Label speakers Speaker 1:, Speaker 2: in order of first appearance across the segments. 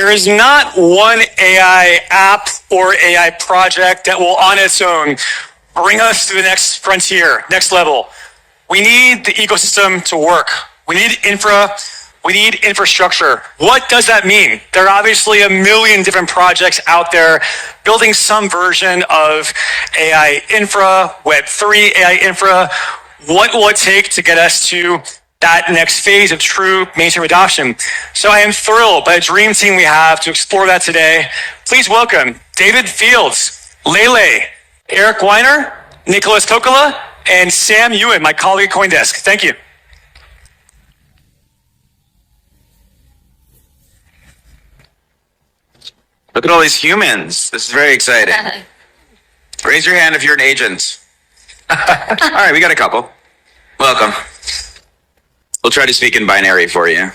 Speaker 1: There is not one AI app or AI project that will on its own bring us to the next frontier, next level. We need the ecosystem to work. We need infra. We need infrastructure. What does that mean? There are obviously a million different projects out there building some version of AI infra, Web3 AI infra. What will it take to get us to that next phase of true mainstream adoption? So I am thrilled by the dream team we have to explore that today. Please welcome David Fields, Lele, Eric Weiner, Nicholas Kokala, and Sam Ewan, my colleague at CoinDesk. Thank you.
Speaker 2: Look at all these humans. This is very exciting. Raise your hand if you're an agent. All right, we got a couple. Welcome. We'll try to speak in binary for you.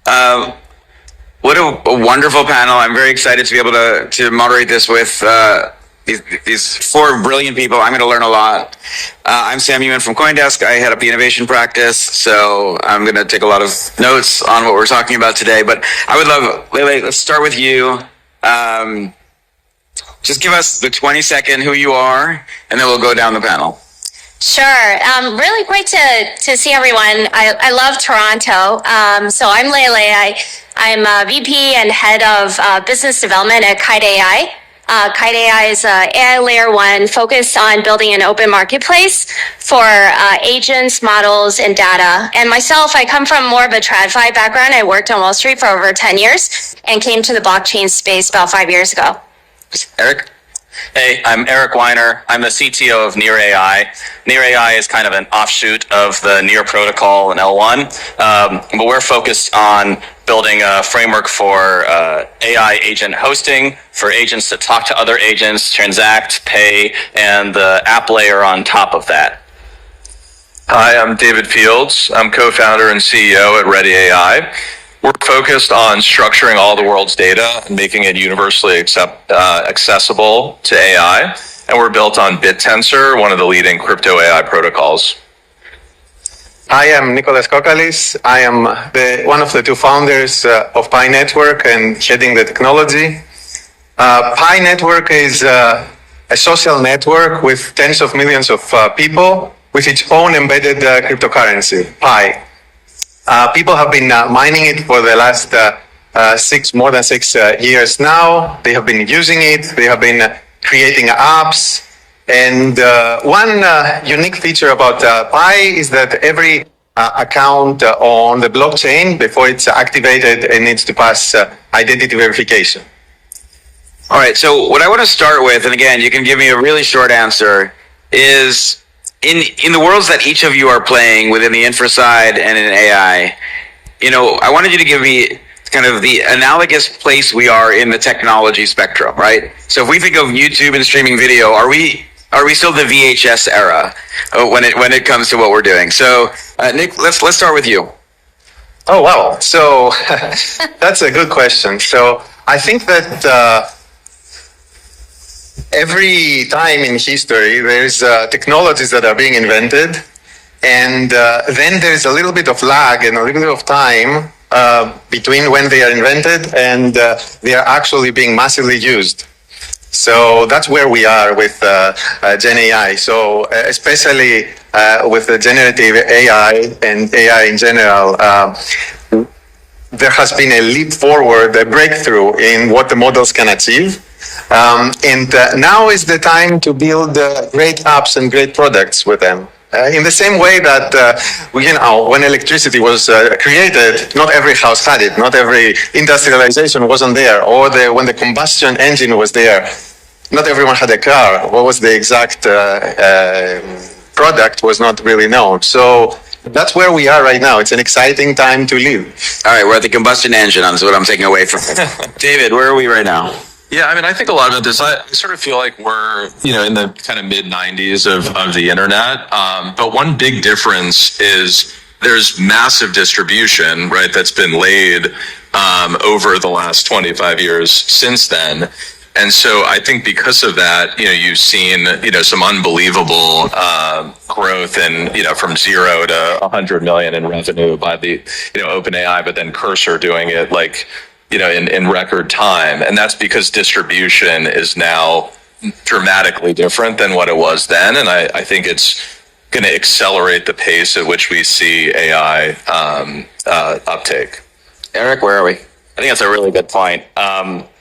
Speaker 2: What a wonderful panel. I'm very excited to be able to moderate this with these four brilliant people. I'm going to learn a lot. I'm Sam Ewan from CoinDesk. I head up the innovation practice, so I'm going to take a lot of notes on what we're talking about today. But I would love, Lele, let's start with you. Just give us the 20-second who you are, and then we'll go down the panel.
Speaker 3: Sure. Really great to see everyone. I love Toronto. So I'm Lele. I'm VP and head of business development at Kite AI. Kite AI is AI layer 1 focused on building an open marketplace for agents, models, and data. And myself, I come from more of a TradFi background. I worked on Wall Street for over 10 years and came to the blockchain space about 5 years ago.
Speaker 2: Eric?
Speaker 4: Hey, I'm Eric Weiner. I'm the CTO of Near AI. Near AI is kind of an offshoot of the Near protocol in L1, but we're focused on building a framework for AI agent hosting, for agents to talk to other agents, transact, pay, and the app layer on top of that.
Speaker 5: Hi, I'm David Fields. I'm co-founder and CEO at Ready AI. We're focused on structuring all the world's data and making it universally accessible to AI. And we're built on BitTensor, one of the leading crypto AI protocols.
Speaker 6: I am Nicholas Kokalis. I am one of the two founders of Pi Network and heading the technology. Pi Network is a social network with tens of millions of people with its own embedded cryptocurrency, Pi. People have been mining it for the last more than six years now. They have been using it. They have been creating apps. And one unique feature about Pi is that every account on the blockchain, before it's activated, it needs to pass identity verification.
Speaker 2: All right, so what I want to start with, and again, you can give me a really short answer, is in the worlds that each of you are playing within the infra side and in AI, I wanted you to give me kind of the analogous place we are in the technology spectrum, right? So if we think of YouTube and streaming video, are we still the VHS era when it comes to what we're doing? So Nick, let's start with you.
Speaker 6: Oh wow! So that's a good question. So I think that every time in history there's technologies that are being invented, and then there's a little bit of lag and a little bit of time between when they are invented and they are actually being massively used. So that's where we are with Gen AI. So especially with the generative AI and AI in general, there has been a leap forward, a breakthrough in what the models can achieve. And now is the time to build great apps and great products with them. In the same way that, when electricity was created, not every house had it, not every industrialization wasn't there, or when the combustion engine was there, not everyone had a car. What was the exact product was not really known. So that's where we are right now. It's an exciting time to live.
Speaker 2: All right, we're at the combustion engine. That's what I'm taking away from it. David, where are we right now?
Speaker 5: Yeah, I mean, I think a lot of this, I sort of feel like we're, in the kind of mid-90s of the internet. But one big difference is there's massive distribution, right, that's been laid over the last 25 years since then. And so I think because of that, you've seen, some unbelievable growth in, from 0 to 100 million in revenue by the, OpenAI, but then Cursor doing it like in record time. And that's because distribution is now dramatically different than what it was then. And I think it's going to accelerate the pace at which we see AI uptake.
Speaker 2: Eric, where are we?
Speaker 4: I think that's a really good point.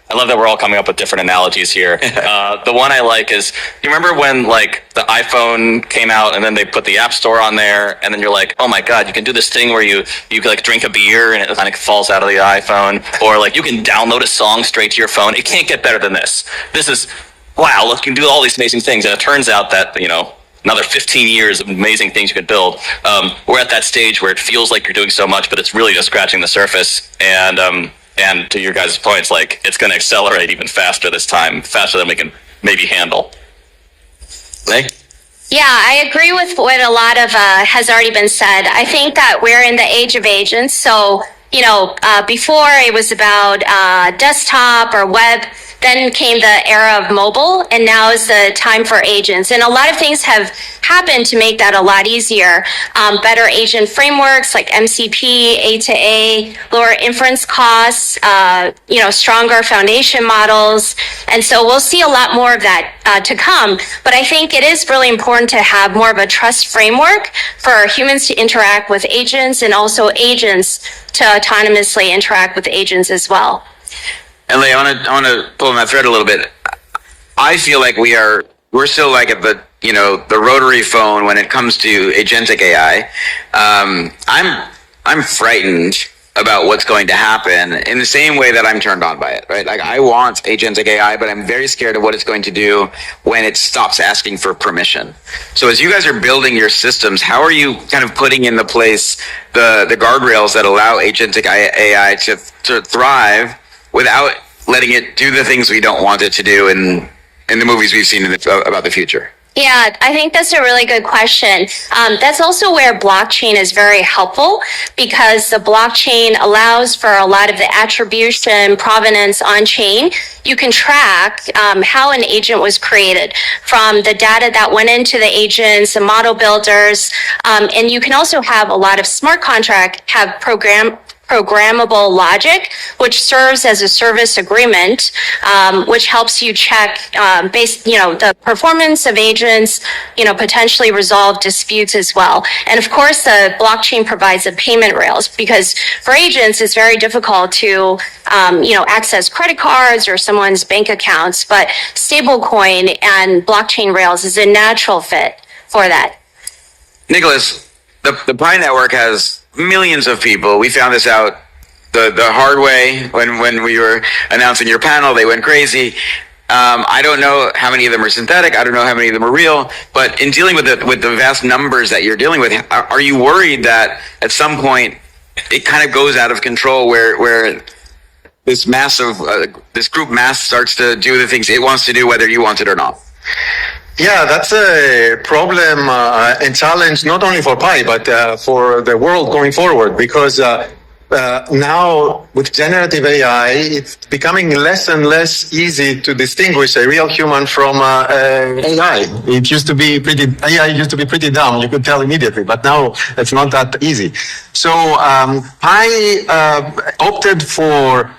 Speaker 4: I love that we're all coming up with different analogies here. The one I like is, you remember when like the iPhone came out and then they put the App Store on there, and then you're like, oh my God, you can do this thing where you like drink a beer and it kind of falls out of the iPhone, or like you can download a song straight to your phone. It can't get better than this. This is, wow, look, you can do all these amazing things. And it turns out that, another 15 years of amazing things you could build. We're at that stage where it feels like you're doing so much, but it's really just scratching the surface. And to your guys' points, like it's going to accelerate even faster this time, faster than we can maybe handle.
Speaker 2: Lee?
Speaker 3: Yeah, I agree with what a lot of has already been said. I think that we're in the age of agents. So, before it was about desktop or web, then came the era of mobile, and now is the time for agents. And a lot of things have happened to make that a lot easier. Better agent frameworks like MCP, A2A, lower inference costs, stronger foundation models. And so we'll see a lot more of that to come. But I think it is really important to have more of a trust framework for humans to interact with agents, and also agents to autonomously interact with agents as well.
Speaker 2: And Lee, I want to pull on that thread a little bit. I feel like we're still like at the rotary phone when it comes to agentic AI. I'm frightened about what's going to happen in the same way that I'm turned on by it, right? Like I want agentic AI, but I'm very scared of what it's going to do when it stops asking for permission. So as you guys are building your systems, how are you kind of putting into place the guardrails that allow agentic AI to thrive without letting it do the things we don't want it to do in the movies we've seen about the future?
Speaker 3: Yeah, I think that's a really good question. That's also where blockchain is very helpful, because the blockchain allows for a lot of the attribution, provenance on chain. You can track how an agent was created from the data that went into the agents, the model builders, and you can also have a lot of smart contract have programmable logic, which serves as a service agreement, which helps you check the performance of agents, potentially resolve disputes as well. And of course, the blockchain provides the payment rails, because for agents, it's very difficult to, access credit cards or someone's bank accounts, but stablecoin and blockchain rails is a natural fit for that.
Speaker 2: Nicholas, the Pi Network has millions of people. We found this out the hard way when we were announcing your panel. They went crazy. I don't know how many of them are synthetic. I don't know how many of them are real. But in dealing with the vast numbers that you're dealing with, are you worried that at some point it kind of goes out of control, where this massive this group mass starts to do the things it wants to do, whether you want it or not?
Speaker 6: Yeah, that's a problem and challenge not only for Pi, but for the world going forward, because now with generative AI, it's becoming less and less easy to distinguish a real human from AI. It used to be AI used to be pretty dumb. You could tell immediately, but now it's not that easy. So Pi opted for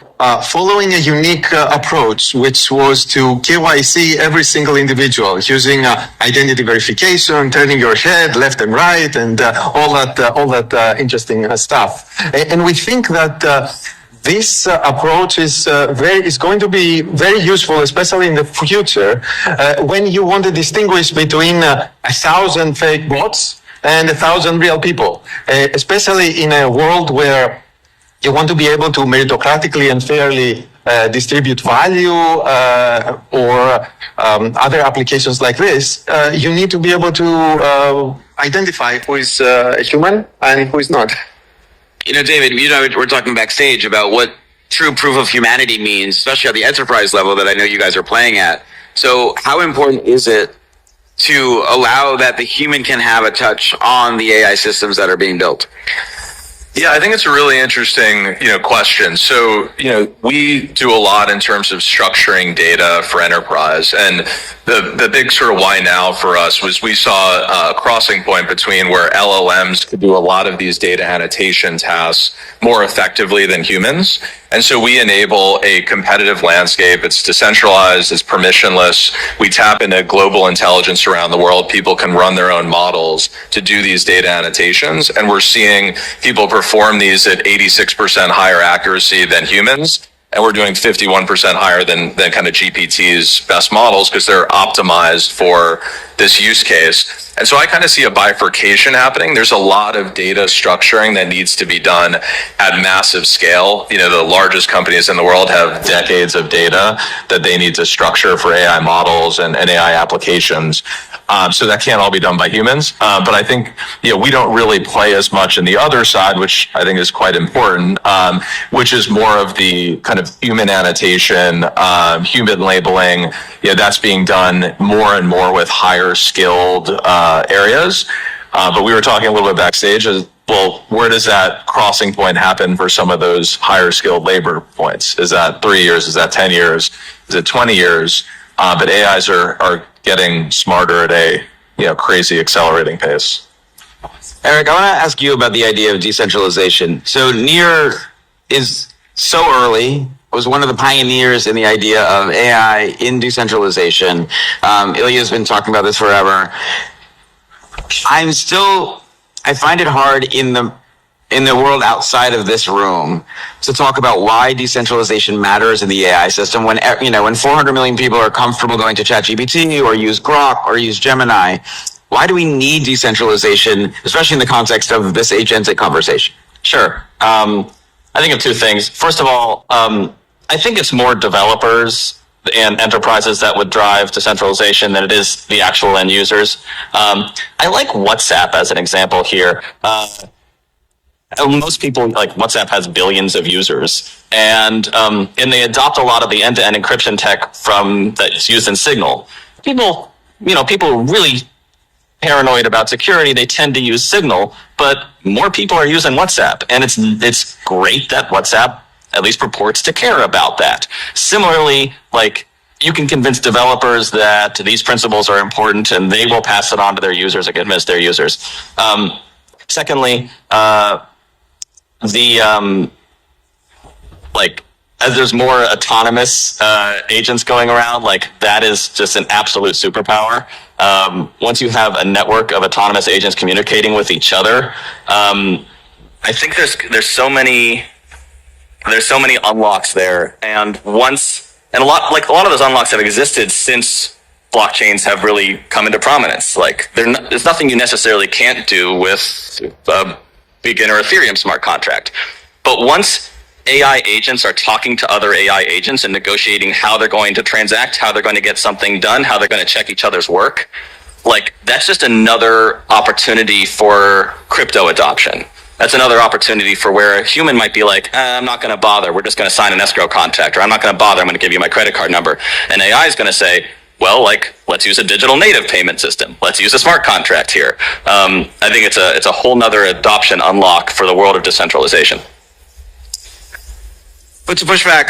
Speaker 6: following a unique approach, which was to KYC every single individual using identity verification, turning your head left and right, and all that interesting stuff. And we think that this approach is going to be very useful, especially in the future, when you want to distinguish between 1,000 fake bots and 1,000 real people, especially in a world where you want to be able to meritocratically and fairly distribute value or other applications like this. You need to be able to identify who is a human and who is not.
Speaker 2: David, we're talking backstage about what true proof of humanity means, especially at the enterprise level that I know you guys are playing at. So how important is it to allow that the human can have a touch on the AI systems that are being built?
Speaker 5: Yeah, I think it's a really interesting, question. So, we do a lot in terms of structuring data for enterprise, and the big sort of why now for us was we saw a crossing point between where LLMs could do a lot of these data annotation tasks more effectively than humans. And so we enable a competitive landscape. It's decentralized, it's permissionless. We tap into global intelligence around the world. People can run their own models to do these data annotations. And we're seeing people perform these at 86% higher accuracy than humans. And we're doing 51% higher than kind of GPT's best models because they're optimized for this use case. And so I kind of see a bifurcation happening. There's a lot of data structuring that needs to be done at massive scale. The largest companies in the world have decades of data that they need to structure for AI models and AI applications. So that can't all be done by humans. But I think, we don't really play as much in the other side, which I think is quite important, which is more of the kind of human annotation, human labeling. That's being done more and more with higher skilled areas. But we were talking a little bit backstage as well, where does that crossing point happen for some of those higher skilled labor points? Is that 3 years? Is that 10 years? Is it 20 years? But AIs are getting smarter at a crazy accelerating pace.
Speaker 2: Eric, I want to ask you about the idea of decentralization. So Near is so early, was one of the pioneers in the idea of AI in decentralization. Ilya's been talking about this forever. I find it hard in the world outside of this room to talk about why decentralization matters in the AI system when 400 million people are comfortable going to ChatGPT or use Grok or use Gemini. Why do we need decentralization, especially in the context of this agentic conversation?
Speaker 4: Sure. I think of two things. First of all, I think it's more developers and enterprises that would drive decentralization than it is the actual end users. I like WhatsApp as an example here. Most people, like WhatsApp has billions of users, and they adopt a lot of the end-to-end encryption tech that's used in Signal. People are really paranoid about security. They tend to use Signal, but more people are using WhatsApp, and it's great that WhatsApp at least purports to care about that. Similarly, you can convince developers that these principles are important, and they will pass it on to their users and convince their users. Secondly, as there's more autonomous agents going around, that is just an absolute superpower. Once you have a network of autonomous agents communicating with each other, I think there's so many unlocks there, and a lot of those unlocks have existed since blockchains have really come into prominence. There's nothing you necessarily can't do with a beginner Ethereum smart contract. But once AI agents are talking to other AI agents and negotiating how they're going to transact, how they're going to get something done, how they're going to check each other's work, that's just another opportunity for crypto adoption. That's another opportunity for where a human might be like, I'm not going to bother. We're just going to sign an escrow contract, or I'm not going to bother. I'm going to give you my credit card number. And AI is going to say, well, let's use a digital native payment system. Let's use a smart contract here. I think it's a whole nother adoption unlock for the world of decentralization.
Speaker 2: But to push back,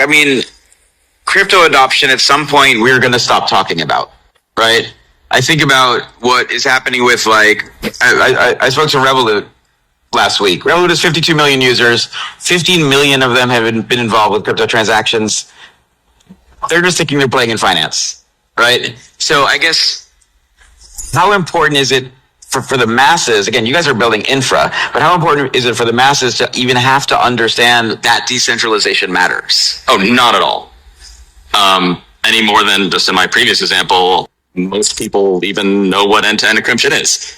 Speaker 2: crypto adoption at some point we're going to stop talking about, right? I think about what is happening with I spoke to Revolut last week. Revolut has 52 million users. 15 million of them have been involved with crypto transactions. They're just thinking they're playing in finance, right? So I guess how important is it for the masses? Again, you guys are building infra, but how important is it for the masses to even have to understand that decentralization matters?
Speaker 4: Oh, not at all. Any more than just in my previous example, most people even know what end-to-end encryption is.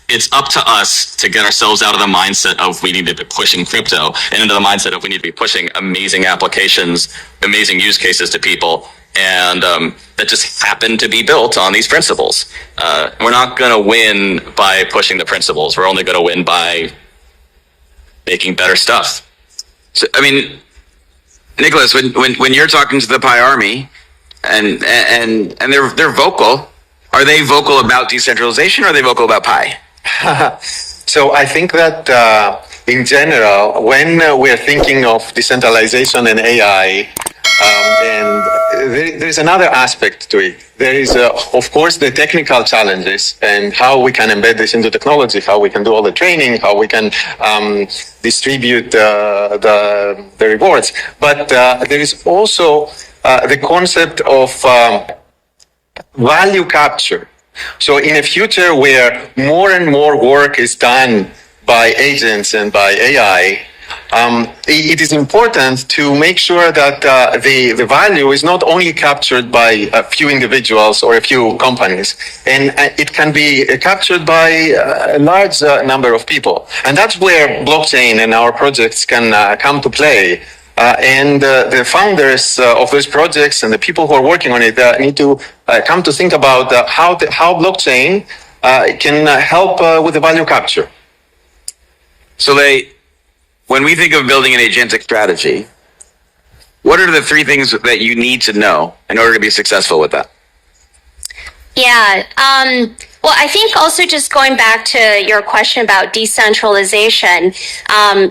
Speaker 4: It's up to us to get ourselves out of the mindset of we need to be pushing crypto and into the mindset of we need to be pushing amazing applications, amazing use cases to people, and that just happen to be built on these principles. We're not going to win by pushing the principles. We're only going to win by making better stuff.
Speaker 2: So, Nicholas, when you're talking to the Pi Army and they're vocal, are they vocal about decentralization or are they vocal about Pi?
Speaker 6: So I think that in general, when we're thinking of decentralization and AI, there's another aspect to it. There is, of course, the technical challenges and how we can embed this into technology, how we can do all the training, how we can distribute the rewards. But there is also the concept of value capture. So in a future where more and more work is done by agents and by AI, it is important to make sure that the value is not only captured by a few individuals or a few companies, and it can be captured by a large number of people. And that's where blockchain and our projects can come to play. And the founders of those projects and the people who are working on it need to come to think about how blockchain can help with the value capture.
Speaker 2: So when we think of building an agentic strategy, what are the three things that you need to know in order to be successful with that?
Speaker 3: Yeah. Well, I think also just going back to your question about decentralization,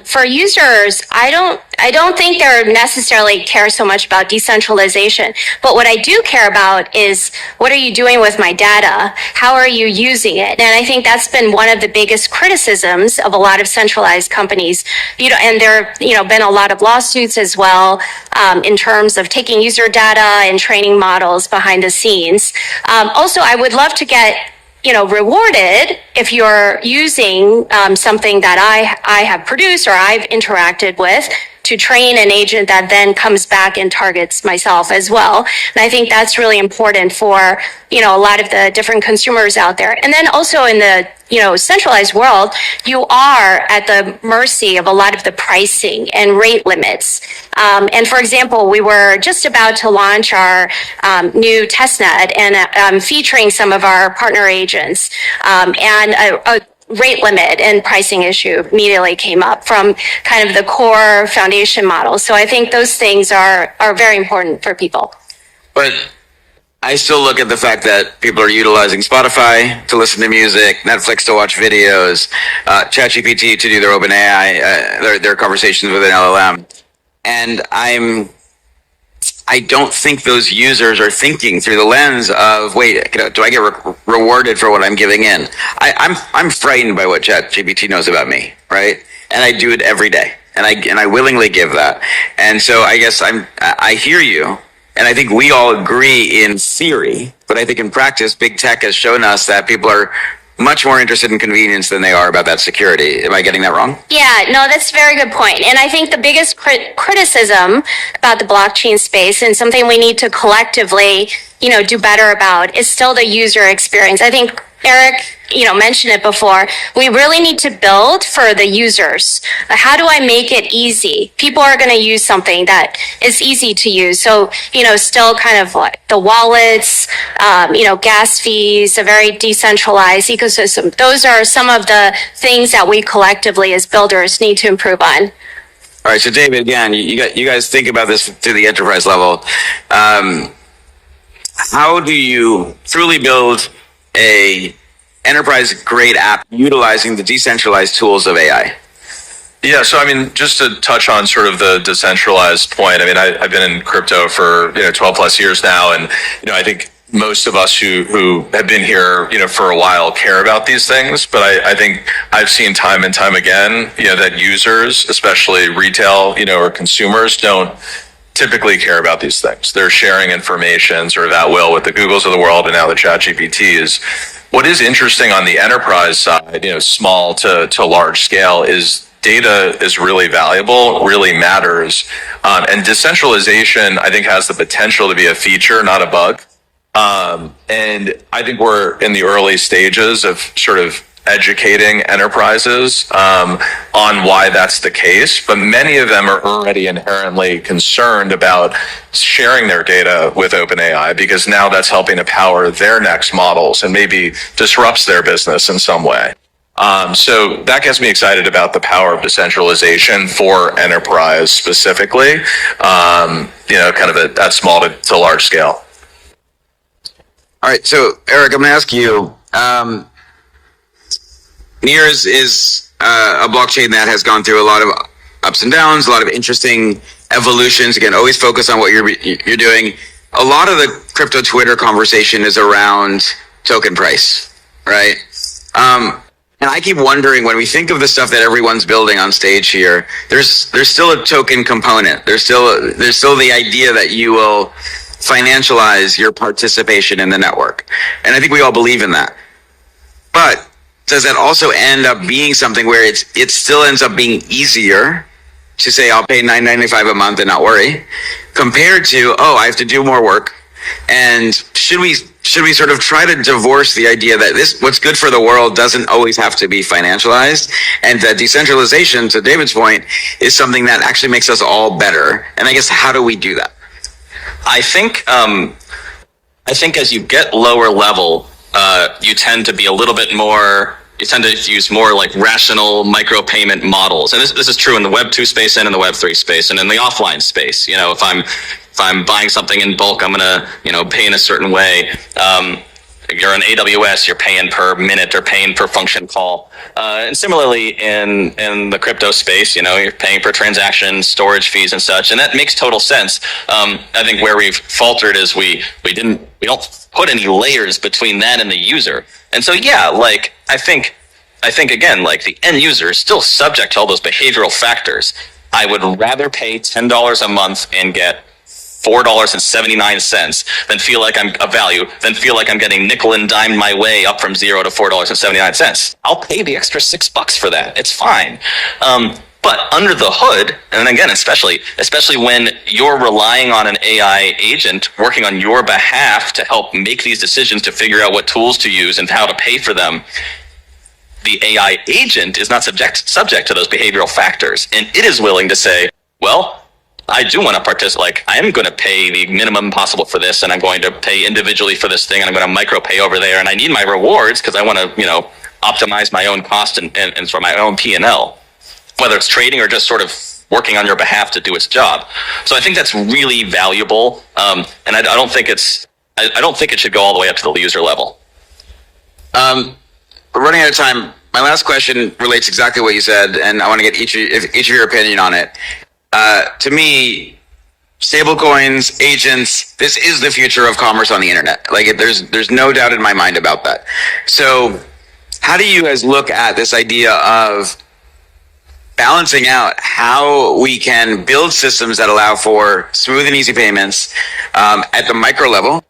Speaker 3: for users, I don't think they necessarily care so much about decentralization. But what I do care about is, what are you doing with my data? How are you using it? And I think that's been one of the biggest criticisms of a lot of centralized companies. And there have been a lot of lawsuits as well in terms of taking user data and training models behind the scenes. Also, I would love to get rewarded if you're using something that I have produced or I've interacted with to train an agent that then comes back and targets myself as well. And I think that's really important for, a lot of the different consumers out there. And then also in the, centralized world, you are at the mercy of a lot of the pricing and rate limits. And for example, we were just about to launch our new testnet and featuring some of our partner agents, and a rate limit and pricing issue immediately came up from kind of the core foundation model. So I think those things are very important for people.
Speaker 2: But I still look at the fact that people are utilizing Spotify to listen to music, Netflix to watch videos, ChatGPT to do their OpenAI, their conversations with an LLM. And I don't think those users are thinking through the lens of, wait, do I get rewarded for what I'm giving in? I'm frightened by what ChatGPT knows about me, right? And I do it every day, and I willingly give that. And so I guess I hear you, and I think we all agree in theory, but I think in practice, big tech has shown us that people are much more interested in convenience than they are about that security. Am I getting that wrong?
Speaker 3: Yeah, no, that's a very good point. And I think the biggest criticism about the blockchain space, and something we need to collectively, do better about, is still the user experience. I think Eric, mentioned it before. We really need to build for the users. How do I make it easy? People are going to use something that is easy to use. So, still kind of like the wallets, gas fees, a very decentralized ecosystem. Those are some of the things that we collectively as builders need to improve on.
Speaker 2: All right, so David, again, you guys think about this to the enterprise level. How do you truly build a enterprise-grade app utilizing the decentralized tools of AI?
Speaker 5: Yeah, so just to touch on sort of the decentralized point, I've been in crypto for 12 plus years now, and I think most of us who have been here for a while care about these things, but I think I've seen time and time again that users, especially retail or consumers, don't typically care about these things. They're sharing information sort of at will with the Googles of the world, and now the ChatGPTs. What is interesting on the enterprise side, small to large scale, is data is really valuable, really matters. And decentralization, I think, has the potential to be a feature, not a bug. And I think we're in the early stages of sort of educating enterprises on why that's the case, but many of them are already inherently concerned about sharing their data with OpenAI, because now that's helping to power their next models and maybe disrupts their business in some way. So that gets me excited about the power of decentralization for enterprise specifically, kind of at small to large scale.
Speaker 2: All right, so Eric, I'm going to ask you, Near is a blockchain that has gone through a lot of ups and downs, a lot of interesting evolutions. Again, always focus on what you're doing. A lot of the crypto Twitter conversation is around token price, right? And I keep wondering, when we think of the stuff that everyone's building on stage here, there's still a token component. There's still the idea that you will financialize your participation in the network, and I think we all believe in that. But does that also end up being something where it still ends up being easier to say, I'll pay $9.95 a month and not worry, compared to, oh, I have to do more work? And should we sort of try to divorce the idea that what's good for the world doesn't always have to be financialized, and that decentralization, to David's point, is something that actually makes us all better? And I guess, how do we do that?
Speaker 4: I think as you get lower level, you tend to be a little bit more. You tend to use more like rational micropayment models, and this is true in the Web 2 space and in the Web 3 space and in the offline space. You know, if I'm buying something in bulk, I'm gonna pay in a certain way. If you're on AWS, you're paying per minute or paying per function call. And similarly in the crypto space, you're paying per transaction, storage fees and such, and that makes total sense. I think where we've faltered is we don't put any layers between that and the user. And so yeah, like I think again, like the end user is still subject to all those behavioral factors. I would rather pay $10 a month and get $4.79 than feel like I'm a value, than feel like I'm getting nickel and dime my way up from $0 to $4.79. I'll pay the extra $6 for that. It's fine. But under the hood, and again, especially when you're relying on an AI agent working on your behalf to help make these decisions, to figure out what tools to use and how to pay for them, the AI agent is not subject to those behavioral factors, and it is willing to say, well, I do want to participate. Like, I am going to pay the minimum possible for this, and I'm going to pay individually for this thing, and I'm going to micro pay over there, and I need my rewards because I want to, optimize my own cost and for my own P&L, whether it's trading or just sort of working on your behalf to do its job. So I think that's really valuable, and I don't think it should go all the way up to the user level.
Speaker 2: We're running out of time. My last question relates exactly what you said, and I want to get each of your opinion on it. To me, stablecoins, agents, this is the future of commerce on the internet. Like, there's no doubt in my mind about that. So how do you guys look at this idea of balancing out how we can build systems that allow for smooth and easy payments at the micro level,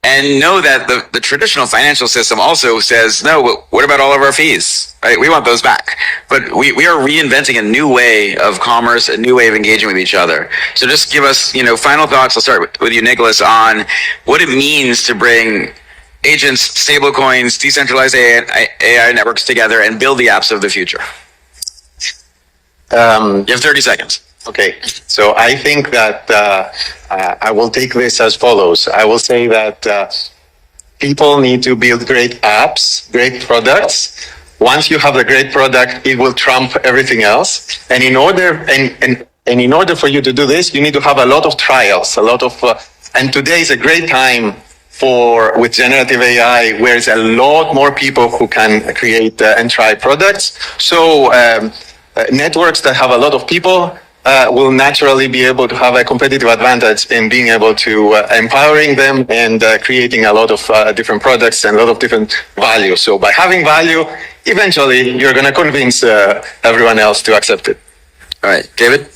Speaker 2: and know that the traditional financial system also says, no, what about all of our fees? Right? We want those back. But we are reinventing a new way of commerce, a new way of engaging with each other. So just give us, final thoughts. I'll start with you, Nicholas, on what it means to bring agents, stablecoins, decentralized AI networks together and build the apps of the future. You have 30 seconds.
Speaker 6: Okay, so I think that I will take this as follows. I will say that people need to build great apps, great products. Once you have a great product, it will trump everything else. And in order for you to do this, you need to have a lot of trials, and today is a great time with generative AI, where there's a lot more people who can create and try products. So networks that have a lot of people will naturally be able to have a competitive advantage in being able to empowering them and creating a lot of different products and a lot of different value. So by having value, eventually you're going to convince everyone else to accept it.
Speaker 2: All right, David?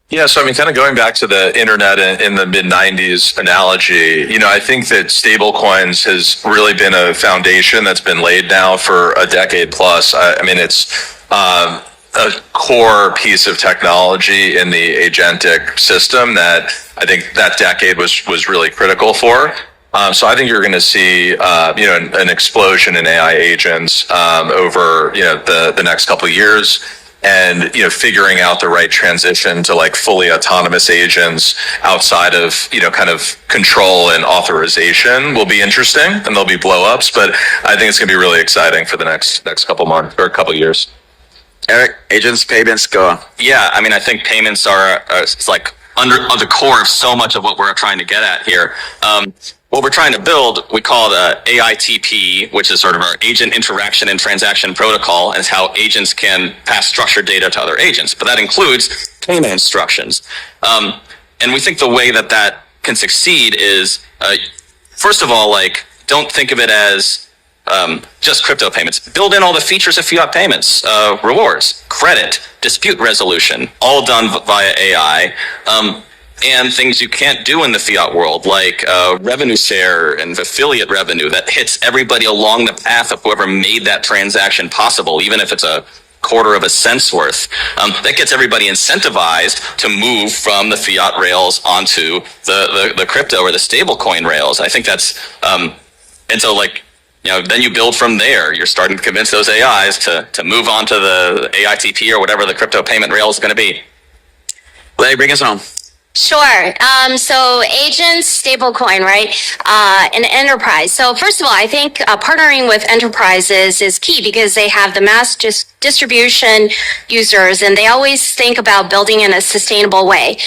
Speaker 5: Yeah, so kind of going back to the internet in the mid-90s analogy, I think that stablecoins has really been a foundation that's been laid now for a decade plus. It's a core piece of technology in the agentic system that I think that decade was really critical for. So I think you're going to see, an explosion in AI agents over, the next couple of years, and figuring out the right transition to like fully autonomous agents outside of kind of control and authorization will be interesting, and there'll be blowups. But I think it's going to be really exciting for the next couple months or a couple years.
Speaker 2: Eric, agents, payments, go.
Speaker 4: Yeah, I think payments are it's like under the core of so much of what we're trying to get at here. what we're trying to build, we call the AITP, which is sort of our agent interaction and transaction protocol, and it's how agents can pass structured data to other agents. But that includes payment instructions. And we think the way that that can succeed is, first of all, like, don't think of it as just crypto payments. Build in all the features of fiat payments, rewards, credit, dispute resolution, all done via AI. And things you can't do in the fiat world, like revenue share and affiliate revenue that hits everybody along the path of whoever made that transaction possible, even if it's a quarter of a cent's worth. That gets everybody incentivized to move from the fiat rails onto the crypto or the stablecoin rails. I think that's, and so like, you know, then you build from there. You're starting to convince those AIs to move on to the AITP or whatever the crypto payment rail is going to be.
Speaker 2: Larry, bring us home.
Speaker 3: Sure. So agents, stablecoin, right? And enterprise. So first of all, I think partnering with enterprises is key because they have the mass distribution users and they always think about building in a sustainable way.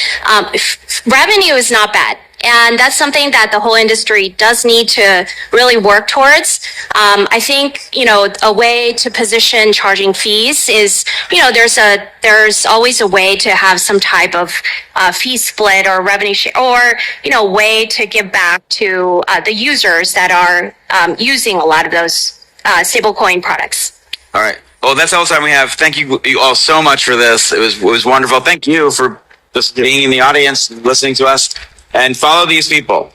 Speaker 3: Revenue is not bad. And that's something that the whole industry does need to really work towards. I think, you know, a way to position charging fees is, you know, there's always a way to have some type of fee split or revenue share or, you know, way to give back to the users that are using a lot of those stablecoin products.
Speaker 2: All right. Well, that's all the time we have. Thank you all so much for this. It was wonderful. Thank you for just being in the audience, listening to us. And follow these people.